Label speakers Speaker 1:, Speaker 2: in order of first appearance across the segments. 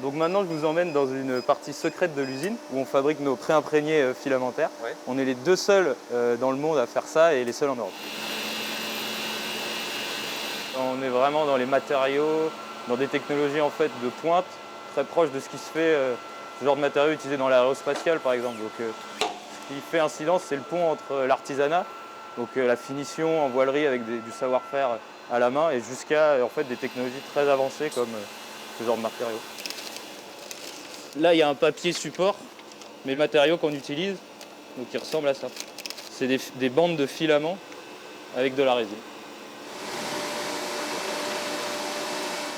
Speaker 1: Donc maintenant, je vous emmène dans une partie secrète de l'usine où on fabrique nos pré-imprégnés filamentaires.
Speaker 2: Ouais.
Speaker 1: On est les 2 seuls dans le monde à faire ça et les seuls en Europe. On est vraiment dans les matériaux, dans des technologies en fait de pointe, très proches de ce qui se fait, ce genre de matériaux utilisés dans l'aérospatiale par exemple. Donc, ce qui fait incidence, c'est le pont entre l'artisanat, donc la finition en voilerie avec du savoir-faire à la main, et jusqu'à en fait, des technologies très avancées comme ce genre de matériaux. Là, il y a un papier support, mais le matériau qu'on utilise, donc il ressemble à ça. C'est des bandes de filaments avec de la résine.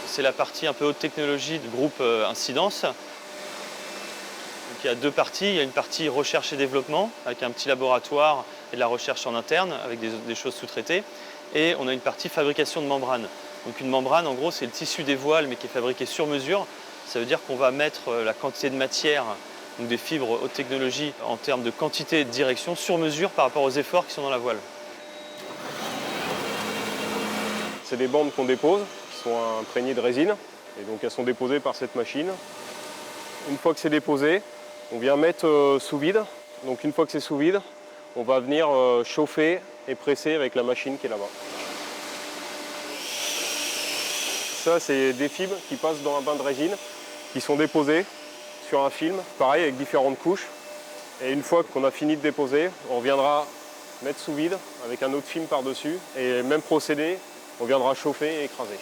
Speaker 2: C'est la partie un peu haute technologie du groupe Incidence. Donc, il y a 2 parties. Il y a une partie recherche et développement, avec un petit laboratoire et de la recherche en interne, avec des choses sous-traitées. Et on a une partie fabrication de membranes. Donc une membrane, en gros, c'est le tissu des voiles, mais qui est fabriqué sur mesure. Ça veut dire qu'on va mettre la quantité de matière, donc des fibres haute technologie, en termes de quantité et de direction, sur mesure par rapport aux efforts qui sont dans la voile.
Speaker 3: C'est des bandes qu'on dépose, qui sont imprégnées de résine, et donc elles sont déposées par cette machine. Une fois que c'est déposé, on vient mettre sous vide. Donc une fois que c'est sous vide, on va venir chauffer et presser avec la machine qui est là-bas. Ça, c'est des fibres qui passent dans un bain de résine, qui sont déposées sur un film, pareil avec différentes couches. Et une fois qu'on a fini de déposer, on viendra mettre sous vide avec un autre film par-dessus. Et même procédé, on viendra chauffer et écraser.